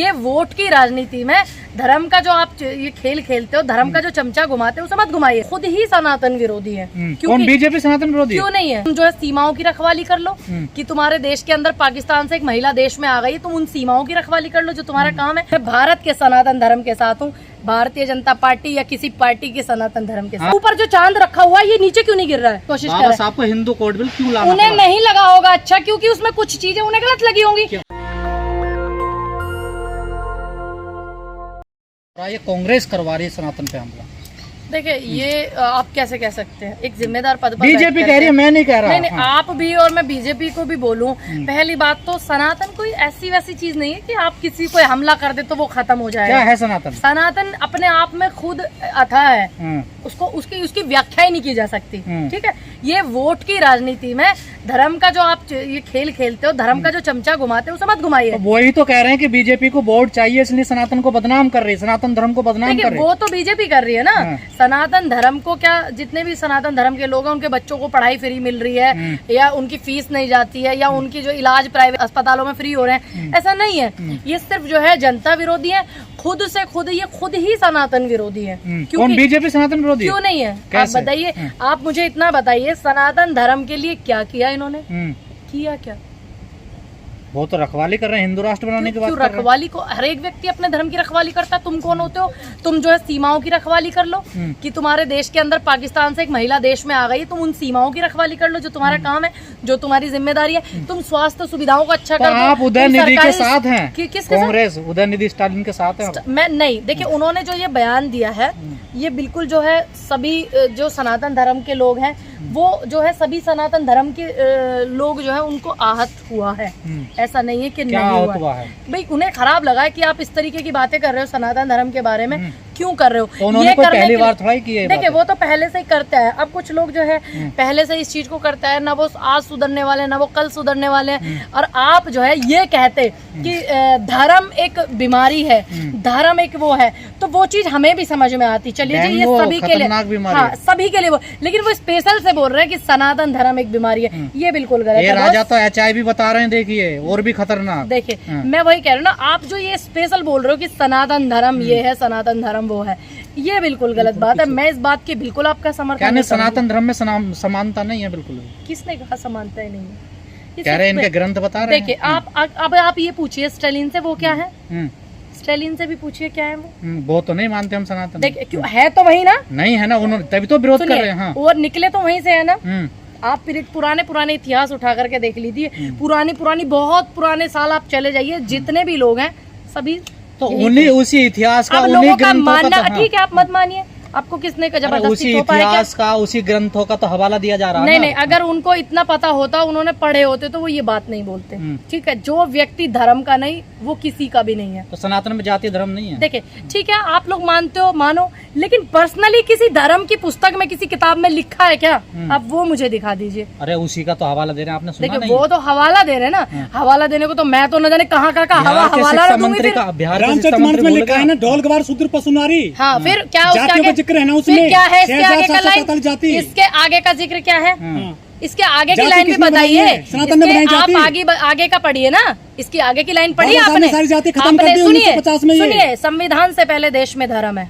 ये वोट की राजनीति में धर्म का जो आप ये खेल खेलते हो, धर्म का जो चमचा घुमाते हो, उसे मत घुमाइए। खुद ही सनातन विरोधी है। कौन? बीजेपी सनातन विरोधी क्यों नहीं है? तुम जो है सीमाओं की रखवाली कर लो कि तुम्हारे देश के अंदर पाकिस्तान से एक महिला देश में आ गई, तुम उन सीमाओं की रखवाली कर लो जो तुम्हारा काम है। मैं भारत के सनातन धर्म के साथ हूँ, भारतीय जनता पार्टी या किसी पार्टी के सनातन धर्म के साथ। ऊपर जो चांद रखा हुआ है ये नीचे क्यों नहीं गिर रहा है? कोशिश कर रहे हैं। आपको हिंदू कोड बिल क्यों लाना? उन्हें नहीं लगा होगा अच्छा, क्योंकि उसमें कुछ चीजें उन्हें गलत लगी होंगी। ये कांग्रेस करवा रही है सनातन पे हमला। देखिए ये आप कैसे कह सकते हैं? एक जिम्मेदार पद पर बीजेपी कह रही है, मैं नहीं कह रहा। नहीं, आप भी और मैं बीजेपी को भी बोलूं। पहली बात तो सनातन कोई ऐसी वैसी चीज नहीं है कि आप किसी को हमला कर दे तो वो खत्म हो जाएगा। क्या है सनातन? सनातन अपने आप में खुद अथाह है, उसको उसकी व्याख्या ही नहीं की जा सकती। ठीक है, ये वोट की राजनीति में धर्म का जो आप ये खेल खेलते हो, धर्म का जो चमचा घुमाते हो, उसे मत घुमाइए। वही तो कह रहे हैं कि बीजेपी को वोट चाहिए, इसलिए सनातन को बदनाम कर रही है, सनातन धर्म को बदनाम कर रही है। वो तो बीजेपी कर रही है ना। सनातन धर्म को क्या, जितने भी सनातन धर्म के लोग हैं उनके बच्चों को पढ़ाई फ्री मिल रही है, या उनकी फीस नहीं जाती है, या उनकी जो इलाज प्राइवेट अस्पतालों में फ्री हो रहे हैं, ऐसा नहीं है। ये सिर्फ जो है जनता विरोधी है, खुद से खुद, ये खुद ही सनातन विरोधी है। कौन? बीजेपी सनातन विरोधी क्यों नहीं है? आप बताइए, आप मुझे इतना बताइए, सनातन धर्म के लिए क्या किया इन्होंने? किया क्या? वो तो रखवाली कर रहे हैं, हिंदू राष्ट्र बनाने की बात कर रहे हैं। रखवाली को हर एक व्यक्ति अपने धर्म की रखवाली करता है। तुम कौन होते हो? तुम जो है सीमाओं की रखवाली कर लो कि तुम्हारे देश के अंदर पाकिस्तान से एक महिला देश में आ गई, तुम उन सीमाओं की रखवाली कर लो जो तुम्हारा काम है, जो तुम्हारी जिम्मेदारी है। तुम स्वास्थ्य सुविधाओं को अच्छा कर दो। आप उदयनिधि के साथ हैं? किसके? कांग्रेस उदयनिधि स्टालिन के साथ है। मैं नहीं, देखिए उन्होंने जो ये बयान दिया है, ये बिल्कुल जो है सभी जो सनातन धर्म के लोग हैं, वो जो है सभी सनातन धर्म के लोग जो है उनको आहत हुआ है। ऐसा नहीं है कि नहीं हुआ है। भाई उन्हें खराब लगा है कि आप इस तरीके की बातें कर रहे हो सनातन धर्म के बारे में, क्यों कर रहे हो? तो ये पहली बार थोड़ा ही किया है। देखिए वो तो पहले से ही करता है। अब कुछ लोग जो है पहले से इस चीज को करता है, ना वो आज सुधरने वाले, ना वो कल सुधरने वाले हैं। और आप जो है ये कहते कि धर्म एक बीमारी है, धर्म एक वो है, तो वो चीज हमें भी समझ में आती। चलिए जी, ये सभी के लिए, हाँ सभी के लिए वो, लेकिन वो स्पेशल से बोल रहे हैं कि सनातन धर्म एक बीमारी है, ये बिल्कुल गलत है। राजा तो HIV बता रहे हैं, देखिए और भी खतरनाक। देखिए मैं वही कह रही हूँ ना, आप जो ये स्पेशल बोल रहे हो कि सनातन धर्म ये है, सनातन धर्म वो है, ये बिल्कुल गलत बात है। मैं इस बात की बिल्कुल आपका समर्थन नहीं। सनातन धर्म में समानता नहीं है बिल्कुल। किसने कहा समानता ही नहीं है? कह रहे हैं, इनके ग्रंथ बता रहे हैं। देखिए आप ये पूछिए स्टालिन से वो क्या है, स्टालिन से भी पूछिए क्या है वो तो नहीं मानते हम सनातन। देखिए क्यों है तो वही ना, नहीं है ना, उन्होंने तभी तो विरोध कर रहे हैं। और निकले तो वहीं से है ना। आप फिर पुराने इतिहास उठा करके देख लीजिए, पुरानी बहुत पुराने साल आप चले जाइए, जितने भी लोग हैं सभी तो उन्हीं उसी इतिहास का, लोगों का मानना। ठीक है, आप मत मानिए, आपको किसने जबरदस्ती उसी इतिहास का, उसी ग्रंथों का तो हवाला दिया जा रहा है। नहीं, अगर उनको इतना पता होता, उन्होंने पढ़े होते, तो वो ये बात नहीं बोलते। ठीक है, जो व्यक्ति धर्म का नहीं, वो किसी का भी नहीं है। तो सनातन में जाति धर्म नहीं है। देखिए ठीक है, आप लोग मानते हो मानो, लेकिन पर्सनली किसी धर्म की पुस्तक में, किसी किताब में लिखा है क्या? आप वो मुझे दिखा दीजिए। अरे उसी का तो हवाला दे रहे हैं, आपने सुना नहीं? देखिए वो तो हवाला दे रहे हैं ना, हवाला देने को तो मैं तो न जाने कहाँ का हवाला दूंगी। बिहार में लिखा है ना, ढोल गवार शूद्र पशुनारी। हाँ, फिर क्या जिक्र है ना उसमें? क्या है इसके आगे का लाइन? इसके आगे का जिक्र क्या है? इसके आगे की लाइन भी बताइए। आप आगे का पढ़िए ना, इसकी आगे की लाइन पढ़िए आपने। सुनिए, संविधान से पहले देश में धर्म है,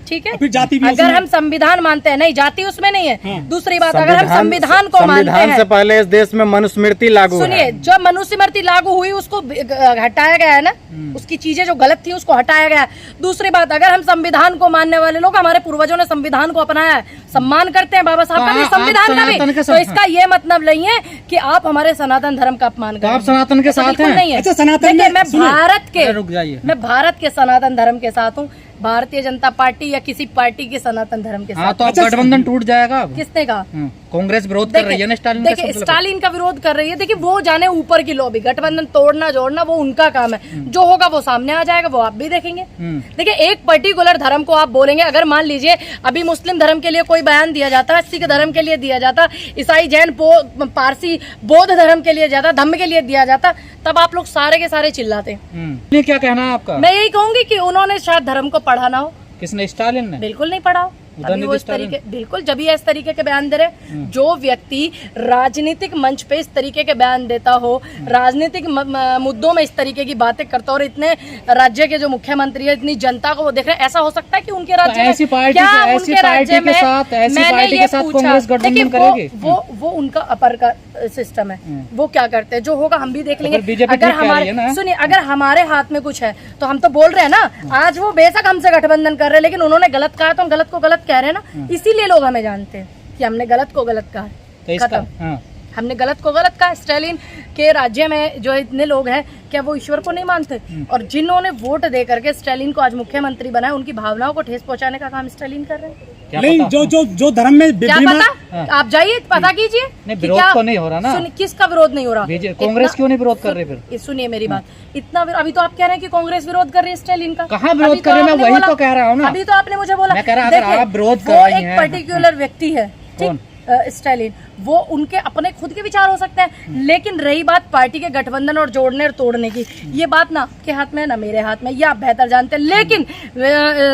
ठीक है? जाति भी अगर हम संविधान मानते हैं, नहीं जाति उसमें नहीं है। दूसरी बात, अगर हम संविधान को मानते हैं, संविधान से पहले इस देश में मनुस्मृति लागू है। सुनिए, जो मनुस्मृति लागू हुई उसको हटाया गया है ना, उसकी चीजें जो गलत थी उसको हटाया गया। दूसरी बात, अगर हम संविधान को मानने वाले लोग, हमारे पूर्वजों ने संविधान को अपनाया है, सम्मान करते हैं बाबा साहब का भी, संविधान का भी, तो इसका ये मतलब नहीं है कि आप हमारे सनातन धर्म का अपमान करें। आप सनातन के साथ हैं? नहीं है। मैं भारत के सनातन धर्म के साथ हूँ, भारतीय जनता पार्टी या किसी पार्टी के सनातन धर्म के साथ। तो गठबंधन टूट जाएगा। किसने कहा? कांग्रेस विरोध कर रही है ना स्टालिन। देखिए स्टालिन का विरोध कर रही है। देखिए वो जाने ऊपर की लॉबी, गठबंधन तोड़ना जोड़ना वो उनका काम है, जो होगा वो सामने आ जाएगा, वो आप भी देखेंगे। देखिए एक पर्टिकुलर धर्म को आप बोलेंगे, अगर मान लीजिए अभी मुस्लिम धर्म के लिए कोई बयान दिया जाता, सिख धर्म के लिए दिया जाता, ईसाई जैन पारसी बौद्ध धर्म के लिए जाता, धम्म के लिए दिया जाता, तब आप लोग सारे के सारे चिल्लाते। क्या कहना है आपका? मैं यही कहूंगी कि उन्होंने शायद धर्म को पढ़ा ना हो। किसने? स्टालिन ने? बिल्कुल नहीं पढ़ा हो। अभी वो इस तरीके, बिल्कुल जब ये इस तरीके के बयान दे रहे, जो व्यक्ति राजनीतिक मंच पे इस तरीके के बयान देता हो, राजनीतिक मुद्दों में इस तरीके की बातें करता हो, और इतने राज्य के जो मुख्यमंत्री है, इतनी जनता को वो देख रहे हैं, ऐसा हो सकता है कि उनके राज्य में ऐसी पार्टी के साथ कांग्रेस गठबंधन करेगी? वो उनका अपर का सिस्टम है, वो क्या करते हैं जो होगा हम भी देख लेंगे। बीजेपी अगर हमारे, सुनिए, अगर हमारे हाथ में कुछ है तो हम तो बोल रहे हैं ना। आज वो बेशक हमसे गठबंधन कर रहे हैं, लेकिन उन्होंने गलत कहा तो हम गलत को गलत कह रहे हैं ना, इसीलिए लोग हमें जानते हैं कि हमने गलत को गलत कहा है। खत्म, हमने गलत को गलत कहा। स्टालिन के राज्य में जो इतने लोग हैं, क्या वो ईश्वर को नहीं मानते? और जिन्होंने वोट दे करके स्टालिन को आज मुख्यमंत्री बनाया, उनकी भावनाओं को ठेस पहुंचाने का काम स्टालिन कर रहे हैं। नहीं, जो धर्म में क्या पता, आप जाइए पता कीजिए। विरोध तो नहीं हो रहा ना? किसका विरोध नहीं हो रहा? कांग्रेस क्यों नहीं विरोध कर रही? फिर सुनिए मेरी बात, इतना अभी तो आप कह रहे हैं कि कांग्रेस विरोध कर रही है स्टालिन का। कहाँ विरोध कर रहे हैं? मैं वही तो कह रहा हूँ ना। अभी तो आपने मुझे बोला, मैं कह रहा अगर आप विरोध कर रही हैं, एक पर्टिकुलर व्यक्ति है, ठीक, स्टालिन, वो उनके अपने खुद के विचार हो सकते हैं, लेकिन रही बात पार्टी के गठबंधन और जोड़ने और तोड़ने की, ये बात ना आपके हाथ में है ना मेरे हाथ में, ये आप बेहतर जानते हैं। लेकिन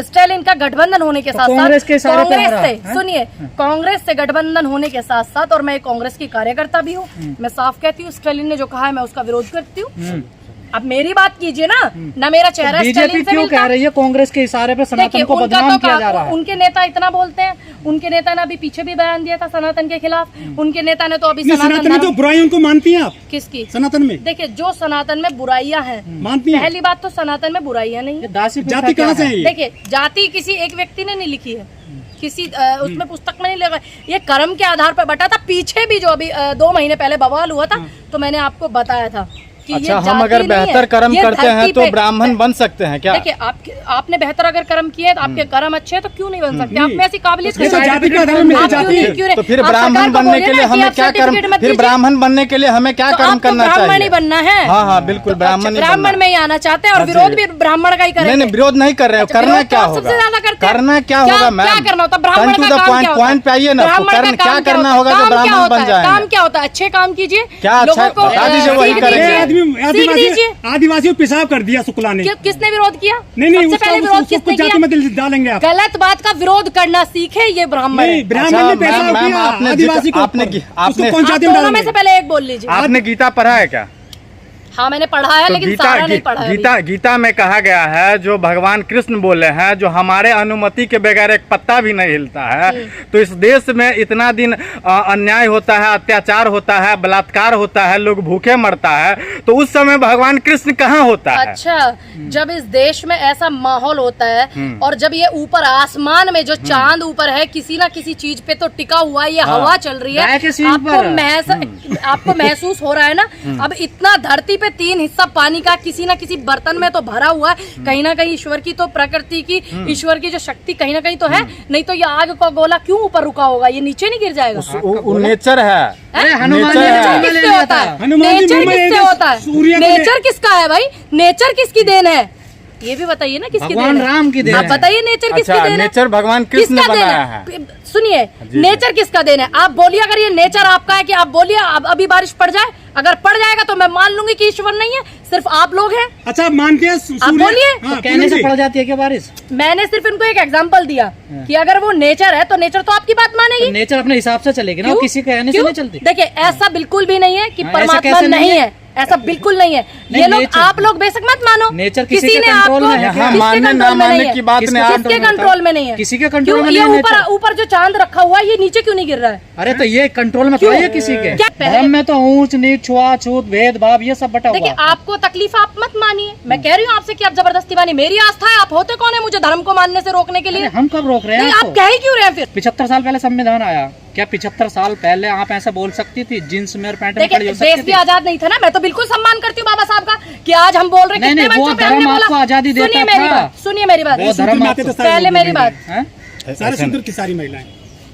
स्टालिन का गठबंधन होने के साथ साथ कांग्रेस से, सुनिए, कांग्रेस से गठबंधन होने के साथ साथ, और मैं कांग्रेस की कार्यकर्ता भी हूँ, मैं साफ कहती हूँ स्टालिन ने जो कहा है मैं उसका विरोध करती हूँ। अब मेरी बात कीजिए ना मेरा चेहरा बीजेपी क्यों कह रही है कांग्रेस के इशारे पे सनातन को बदनाम किया जा रहा है? उनके नेता इतना बोलते हैं, उनके नेता ने अभी पीछे भी बयान दिया था सनातन के खिलाफ। उनके नेता ने तो अभी सनातन में जो बुराई उनको मानती हैं आप? किसकी? सनातन में। देखिए, जो सनातन में बुराइयां हैं मानती हैं? पहली बात तो सनातन में बुराइयां नहीं है। जाति कहाँ से है? देखिए, जाति किसी एक व्यक्ति ने नहीं लिखी है, किसी उसमें पुस्तक में नहीं लगा, ये कर्म के आधार पर बटा था। पीछे भी जो अभी 2 महीने पहले बवाल हुआ था, तो मैंने आपको बताया था। अच्छा, हम अगर बेहतर कर्म करते हैं तो ब्राह्मण बन सकते हैं क्या? देखिए, आपने बेहतर अगर कर्म किए तो आपके कर्म अच्छे हैं, तो क्यों नहीं बन सकते? आप में ऐसी काबिलियत तो फिर ब्राह्मण बनने के लिए हमें क्या कर्म, फिर ब्राह्मण बनने के लिए हमें क्या कर्म करना चाहिए? ब्राह्मण ही बनना है। हाँ हाँ, बिल्कुल ब्राह्मण में ही आना चाहते हैं, और विरोध भी ब्राह्मण का ही करेंगे। नहीं, विरोध नहीं कर रहे हो, करना क्या होगा? करना क्या होगा मैम? क्या करना होता है? ब्राह्मण का काम क्या होता है? पॉइंट पे आइए ना, क्या करना होगा जो ब्राह्मण बन जाए? काम क्या होता है? अच्छे काम कीजिए, क्या अच्छा, वही करेंगे। आदिवासियों पेशाब कर दिया शुक्ला ने। किसने विरोध किया? नहीं, सबसे पहले विरोध किसने जाति में डालेंगे आप? गलत बात का विरोध करना सीखे, ये ब्राह्मण है। ब्राह्मण ने पेशाब किया आदिवासी को। आपने दोनों में से पहले एक बोल लीजिए। आपने गीता पढ़ा है क्या? हाँ, मैंने पढ़ा है, लेकिन सारा नहीं पढ़ा है। गीता में कहा गया है, जो भगवान कृष्ण बोले हैं, जो हमारे अनुमति के बगैर एक पत्ता भी नहीं हिलता है। तो इस देश में इतना दिन अन्याय होता है, अत्याचार होता है, बलात्कार होता है, लोग भूखे मरता है, तो उस समय भगवान कृष्ण कहाँ होता है? अच्छा, जब इस देश में ऐसा माहौल होता है, और जब ये ऊपर आसमान में जो चांद ऊपर है, किसी ना किसी चीज पे तो टिका हुआ है, ये हवा चल रही है, आपको महसूस हो रहा है ना? अब इतना धरती पे 3 हिस्सा पानी का किसी ना किसी बर्तन में तो भरा हुआ है, कहीं ना कहीं ईश्वर की तो, प्रकृति की, ईश्वर की जो शक्ति कहीं ना कहीं तो है। नहीं तो ये आग का गोला क्यों ऊपर रुका होगा? ये नीचे नहीं गिर जाएगा? नेचर है। नेचर किससे होता है? नेचर किससे होता है? नेचर किसका है भाई? नेचर किसकी देन है? ये भी बताइए ना, किसकी देन है? राम की देन है। आप बताइए, नेचर किसकी देन है? नेचर भगवान कृष्ण ने बनाया है। सुनिए, नेचर किसका देन है? आप बोलिए, अगर ये नेचर आपका है, कि आप बोलिए अभी बारिश पड़ जाए, अगर पड़ जाएगा तो मैं मान लूंगी कि ईश्वर नहीं है, सिर्फ आप लोग हैं। अच्छा, आप मानते हैं? आप बोलिए। हाँ, कहने से पड़ जाती है क्या बारिश? मैंने सिर्फ इनको एक एग्जांपल दिया कि अगर वो नेचर है तो नेचर तो आपकी बात मानेगी। नेचर अपने हिसाब से चलेगी ना, किसी कहने से नहीं चलती। देखिए, ऐसा बिल्कुल भी नहीं है कि परमात्मा नहीं है, ऐसा बिल्कुल नहीं है। ये लोग, आप लोग बेशक मत मानो, नेचर किसी ने कंट्रोल में है। मानने ना मानने की बात नहीं, किसके कंट्रोल में नहीं है? किसी के कंट्रोल में ये नहीं है। ऊपर जो चांद रखा हुआ है, ये नीचे क्यों नहीं गिर रहा है? अरे तो ये कंट्रोल में तो है किसी के? धर्म में तो ऊंच नीच, छुआछूत, भेदभाव, ये सब बटा हुआ है। देखिए, आपको तकलीफ आप मत मानिए, मैं कह रही हूँ आपसे कि आप जबरदस्ती मानिए। मेरी आस्था है, आप होते कौन है मुझे धर्म को मानने से रोकने के लिए? हम कब रोक रहे हैं? आप कह ही क्यों रहे हैं फिर? 75 साल पहले संविधान आया, क्या 75 साल पहले आप ऐसा बोल सकती थी जींस में और पैंट में खड़ी हो सकती थी? देश भी आजाद नहीं था ना। मैं तो बिल्कुल सम्मान करती हूँ बाबा साहब का, कि आज हम बोल रहे हैं। नहीं, वो धर्म आपको आजादी देता था। सुनिए मेरी बात, पहले मेरी बात। सारे सुंदर की सारी महिलाएं।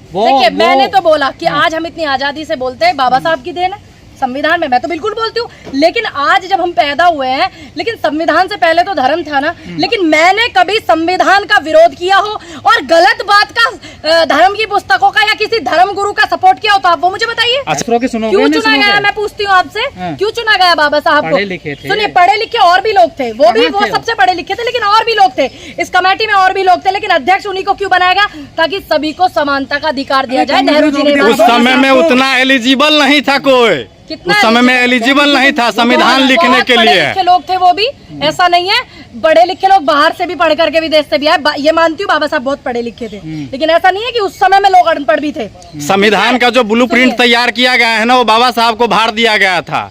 देखिए, मैंने तो बोला कि आज हम इतनी आजादी से बोलते हैं, बाबा साहब की देन है। संविधान में मैं तो बिल्कुल बोलती हूँ, लेकिन आज जब हम पैदा हुए हैं, लेकिन संविधान से पहले तो धर्म था ना। लेकिन मैंने कभी संविधान का विरोध किया हो और गलत बात का धर्म की पुस्तकों का या किसी धर्म गुरु का सपोर्ट किया हो तो आप वो मुझे बताइए। क्यों चुना गया? मैं पूछती हूँ आपसे, क्यों चुना गया बाबा साहब को? सुनिए, पढ़े लिखे और भी लोग थे, वो सबसे पढ़े लिखे थे, लेकिन और भी लोग थे इस कमेटी में, और भी लोग थे, लेकिन अध्यक्ष उन्हीं को क्यों बनाया गया? ताकि सभी को समानता का अधिकार दिया जाए। नेहरू जी ने उस समय में उतना एलिजिबल नहीं था कोई, उस समय में एलिजिबल नहीं था संविधान लिखने के लिए। लिखे लोग थे वो भी, ऐसा नहीं है। बड़े लिखे लोग बाहर से भी पढ़ करके विदेश से भी आए, ये मानती हूँ बाबा साहब बहुत पढ़े लिखे थे, लेकिन ऐसा नहीं है कि उस समय में लोग अनपढ़ भी थे। संविधान का जो ब्लूप्रिंट तैयार किया गया है ना, वो बाबा साहब को भार दिया गया था।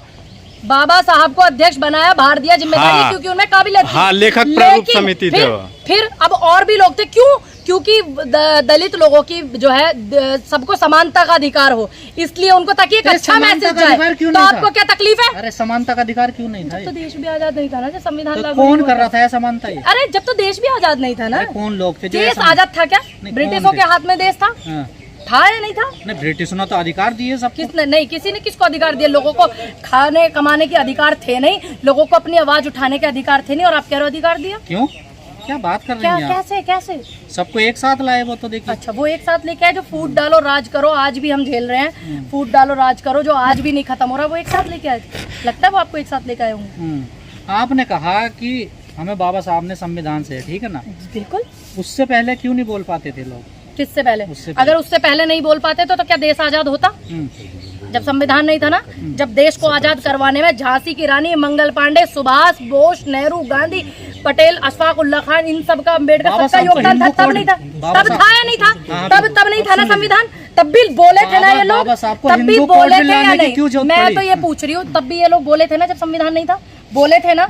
बाबा साहब को अध्यक्ष बनाया, भार दिया, जिम्मेदारी, क्योंकि उनमें काबिलियत थी। हाँ, लेखक प्रारूप समिति थे। फिर अब और भी लोग थे, क्यों? क्योंकि दलित लोगों की जो है सबको समानता का अधिकार हो, इसलिए उनको ताकि एक अच्छा मैसेज जाए। तो आपको क्या तकलीफ है? अरे समानता का अधिकार क्यों नहीं था? तो देश भी आजाद नहीं था ना जब संविधान लागू कौन कर रहा था समानता? अरे जब तो देश भी आजाद नहीं था ना। कौन लोग थे? देश आजाद था क्या? ब्रिटिशों के हाथ में देश था या नहीं था? नहीं, ब्रिटिश ने तो अधिकार दिए सब। किसने? नहीं, किसी ने किसको अधिकार दिया? लोगों को खाने कमाने के अधिकार थे नहीं, लोगों को अपनी आवाज उठाने के अधिकार थे नहीं, और आप कह रहे हो अधिकार दिया? क्यों? क्या बात कर रही हैं? कैसे सबको एक साथ लाए वो तो देखिए। अच्छा, वो एक साथ लेके आए जो फूट डालो राज करो, आज भी हम झेल रहे हैं। फूट डालो राज करो जो आज भी नहीं खत्म हो रहा, वो एक साथ लेके आए। लगता है वो आपको एक साथ लेके आए होंगे। आपने कहा कि हमें बाबा साहब ने संविधान से, ठीक है ना? बिल्कुल। उससे पहले क्यों नहीं बोल पाते थे लोग? किससे पहले? अगर उससे पहले नहीं बोल पाते तो क्या देश आजाद होता? जब संविधान नहीं था ना, जब देश को आजाद करवाने में झांसी की रानी, मंगल पांडे, सुभाष बोस, नेहरू, गांधी, पटेल, अशफाक उल्लाह खान, इन सब का, अम्बेडकर, सबका योगदान था। तब नहीं था? तब था या नहीं था? तब नहीं था ना संविधान? तब भी बोले थे ना ये लोग? तब भी बोले थे या नहीं? मैं तो ये पूछ रही हूँ, तब भी ये लोग बोले थे ना जब संविधान नहीं था? बोले थे ना?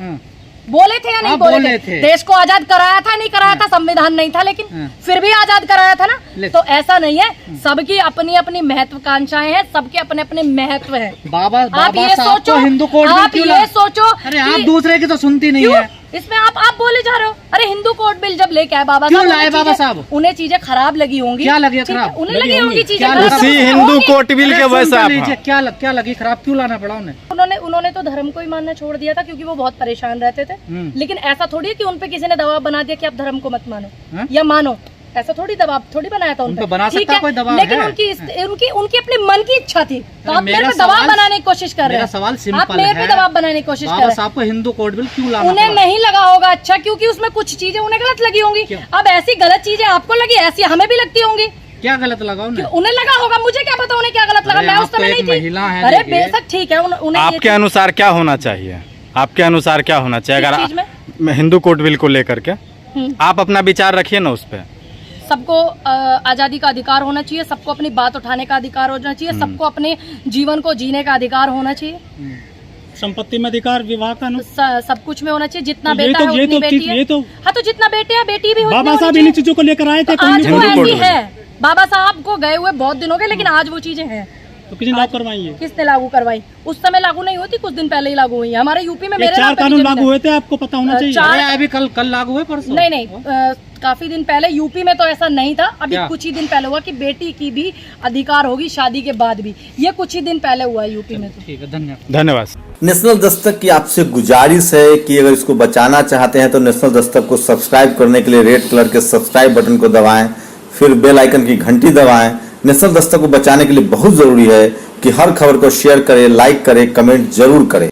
बोले थे या नहीं बोले थे? देश को आजाद कराया था, नहीं कराया था? संविधान नहीं था लेकिन फिर भी आजाद कराया था ना। तो ऐसा नहीं है, सबकी अपनी अपनी महत्वाकांक्षाएं हैं, सबके अपने अपने महत्व हैं। आप ये सोचो, हिंदू कोड आप ये सोचो, अरे आप दूसरे की तो सुनती नहीं है। इसमें आप बोले जा रहे हो। अरे हिंदू कोड बिल जब लेके आए बाबा क्यों लाए बाबा साहब? उन्हें चीजें खराब लगी होंगी। क्या लगी खराब? उन्हें लगी होंगी चीजें। उसी हिंदू कोड बिल के वैसा क्या लगी खराब? क्यों लाना पड़ा उन्हें? उन्होंने तो धर्म को ही मानना छोड़ दिया था क्योंकि वो बहुत परेशान रहते थे। लेकिन ऐसा थोड़ी है कि उनपे किसी ने दबाव बना दिया कि आप धर्म को मत मानो या मानो। ऐसा थोड़ी दबाव थोड़ी बनाया था उन पे। बना सकता कोई दबाव लेकिन उनकी अपनी मन की इच्छा थी। तो आप मेरे पे दबाव बनाने की कोशिश कर रहे हैं। सवाल सिंपल है। आप मेरे पे दबाव बनाने की कोशिश कर रहे हैं। आपको हिंदू कोड बिल क्यों लाना? उन्हें नहीं लगा होगा अच्छा, क्योंकि उसमें कुछ चीजें उन्हें गलत लगी होंगी। अब ऐसी गलत चीजें आपको लगी, ऐसी हमें भी लगती होंगी। क्या गलत लगा उन्हें लगा होगा, मुझे क्या पता उन्हें क्या गलत लगा। मैं उस समय नहीं थी। अरे बेशक ठीक है, उन्हें आपके अनुसार क्या होना चाहिए? आपके अनुसार क्या होना चाहिए? अगर हिंदू कोड बिल को लेकर के आप अपना विचार रखिए ना। उस पर सबको आजादी का अधिकार होना चाहिए, सबको अपनी बात उठाने का अधिकार होना चाहिए, सबको अपने जीवन को जीने का अधिकार होना चाहिए, संपत्ति में अधिकार, विवाह का सब कुछ में होना चाहिए। जितना बेटा है उतनी बेटी है। हाँ, तो जितना बेटे है बेटी भी बाबा साहब इन चीजों को लेकर आए थे। आज वो ऐसी है। बाबा साहब को गए हुए बहुत दिन हो गए, लेकिन आज वो चीजें हैं। तो किसने लागू करवाई है? किसने लागू करवाई? उस समय लागू नहीं होती, कुछ दिन पहले ही लागू हुई है। हमारे यूपी में मेरे 4 कानून लागू हुए थे, आपको पता होना चाहिए। अभी कल लागू हुए परसों? नहीं, काफी दिन पहले यूपी में तो ऐसा नहीं था। अभी कुछ ही दिन पहले हुआ कि बेटी की भी अधिकार होगी शादी के बाद भी। ये कुछ ही दिन पहले हुआ है यूपी में। तो ठीक है, धन्यवाद। नेशनल दस्तक की आपसे गुजारिश है कि अगर इसको बचाना चाहते हैं तो नेशनल दस्तक को सब्सक्राइब करने के लिए रेड कलर के सब्सक्राइब बटन को दबाएं, फिर बेल आइकन की घंटी दबाएं। नेशनल दस्तक को बचाने के लिए बहुत जरूरी है कि हर खबर को शेयर करें, लाइक करें, कमेंट जरूर करें।